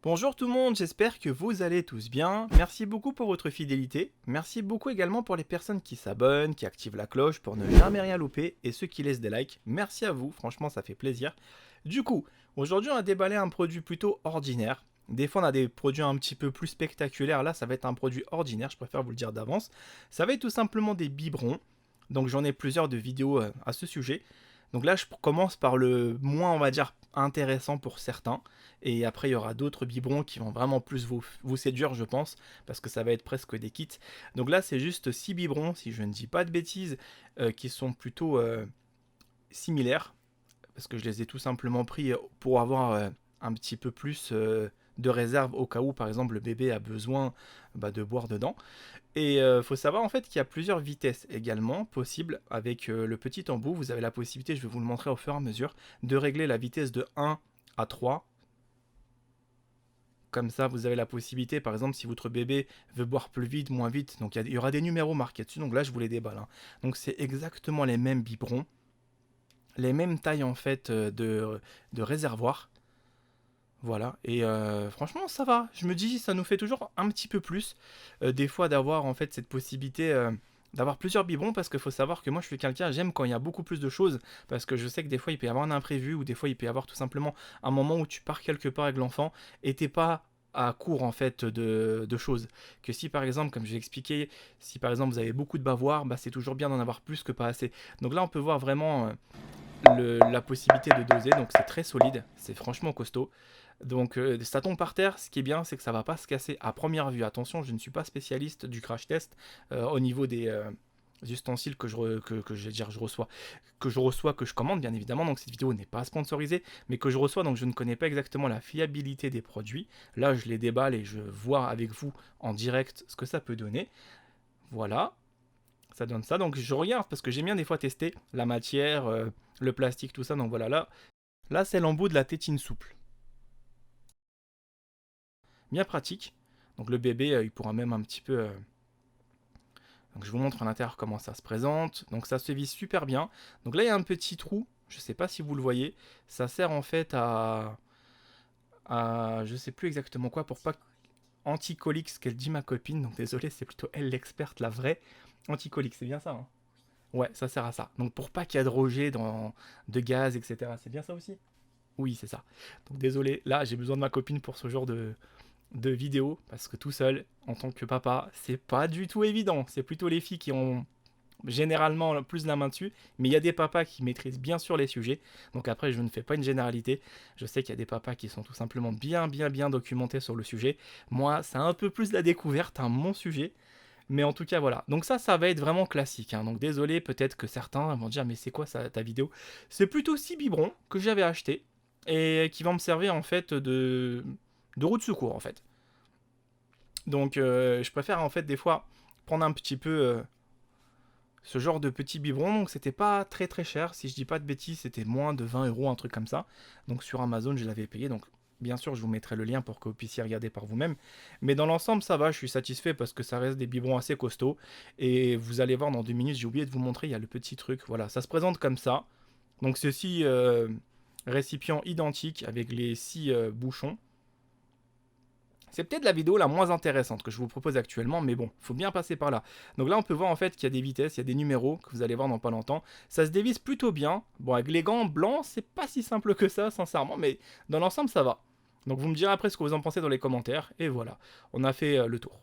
Bonjour tout le monde, j'espère que vous allez tous bien. Merci beaucoup pour votre fidélité. Merci beaucoup également pour les personnes qui s'abonnent, qui activent la cloche pour ne jamais rien louper et ceux qui laissent des likes. Merci à vous, franchement ça fait plaisir. Du coup, aujourd'hui on a déballé un produit plutôt ordinaire. Des fois on a des produits un petit peu plus spectaculaires, là ça va être un produit ordinaire, je préfère vous le dire d'avance. Ça va être tout simplement des biberons. Donc j'en ai plusieurs de vidéos à ce sujet. Donc là je commence par le moins on va dire intéressant pour certains. Et après, il y aura d'autres biberons qui vont vraiment plus vous séduire, je pense, parce que ça va être presque des kits. Donc là, c'est juste 6 biberons, si je ne dis pas de bêtises, qui sont plutôt similaires, parce que je les ai tout simplement pris pour avoir un petit peu plus de réserve au cas où, par exemple, le bébé a besoin de boire dedans. Et faut savoir en fait qu'il y a plusieurs vitesses également possibles. Avec le petit embout, vous avez la possibilité, je vais vous le montrer au fur et à mesure, de régler la vitesse de 1 à 3. Comme ça, vous avez la possibilité, par exemple, si votre bébé veut boire plus vite, moins vite, donc il y aura des numéros marqués dessus, donc là je vous les déballe. Hein. Donc c'est exactement les mêmes biberons, les mêmes tailles en fait de réservoir. Voilà, et franchement ça va, je me dis ça nous fait toujours un petit peu plus, des fois d'avoir en fait cette possibilité d'avoir plusieurs biberons, parce qu'il faut savoir que moi je suis quelqu'un, j'aime quand il y a beaucoup plus de choses, parce que je sais que des fois il peut y avoir un imprévu, ou des fois il peut y avoir tout simplement un moment où tu pars quelque part avec l'enfant, et t'es pas à court en fait de choses. Que si par exemple, comme j'ai expliqué, si par exemple vous avez beaucoup de bavoirs, bah, c'est toujours bien d'en avoir plus que pas assez. Donc là on peut voir vraiment la possibilité de doser, donc c'est très solide, c'est franchement costaud. Donc ça tombe par terre, ce qui est bien c'est que ça va pas se casser à première vue. Attention, je ne suis pas spécialiste du crash test au niveau des ustensiles je reçois, que je commande bien évidemment, donc cette vidéo n'est pas sponsorisée, mais que je reçois, donc je ne connais pas exactement la fiabilité des produits. Là je les déballe et je vois avec vous en direct ce que ça peut donner. Voilà, ça donne ça. Donc je regarde parce que j'aime bien des fois tester la matière, le plastique, tout ça. Donc voilà, là c'est l'embout de la tétine souple. Bien pratique. Donc le bébé, il pourra même un petit peu... Donc je vous montre à l'intérieur comment ça se présente. Donc ça se visse super bien. Donc là il y a un petit trou. Je ne sais pas si vous le voyez. Ça sert en fait je sais plus exactement quoi, pour pas anticolique, ce qu'elle dit ma copine. Donc désolé, c'est plutôt elle l'experte, la vraie. Anticolique, c'est bien ça, hein. Ouais, ça sert à ça. Donc pour pas qu'il y ait de rejet de gaz, etc. C'est bien ça aussi. Oui, c'est ça. Donc désolé, là j'ai besoin de ma copine pour ce genre de vidéo, parce que tout seul, en tant que papa, c'est pas du tout évident. C'est plutôt les filles qui ont généralement plus la main dessus, mais il y a des papas qui maîtrisent bien sûr les sujets. Donc après, je ne fais pas une généralité. Je sais qu'il y a des papas qui sont tout simplement bien documentés sur le sujet. Moi, c'est un peu plus la découverte, hein, mon sujet. Mais en tout cas, voilà. Donc ça va être vraiment classique. Hein. Donc désolé, peut-être que certains vont dire, mais c'est quoi ça, ta vidéo? C'est plutôt 6 biberons que j'avais acheté et qui vont me servir en fait de roue de secours en fait. Donc je préfère en fait des fois prendre un petit peu ce genre de petits biberons. Donc c'était pas très cher. Si je dis pas de bêtises, c'était moins de 20 €, un truc comme ça. Donc sur Amazon, je l'avais payé. Donc bien sûr, je vous mettrai le lien pour que vous puissiez regarder par vous-même. Mais dans l'ensemble, ça va, je suis satisfait parce que ça reste des biberons assez costauds. Et vous allez voir dans 2 minutes, j'ai oublié de vous montrer, il y a le petit truc. Voilà, ça se présente comme ça. Donc ceci, récipient identique avec les 6 bouchons. C'est peut-être la vidéo la moins intéressante que je vous propose actuellement, mais bon, faut bien passer par là. Donc là, on peut voir en fait qu'il y a des vitesses, il y a des numéros que vous allez voir dans pas longtemps. Ça se dévisse plutôt bien. Bon, avec les gants blancs, c'est pas si simple que ça, sincèrement, mais dans l'ensemble, ça va. Donc vous me direz après ce que vous en pensez dans les commentaires, et voilà, on a fait le tour.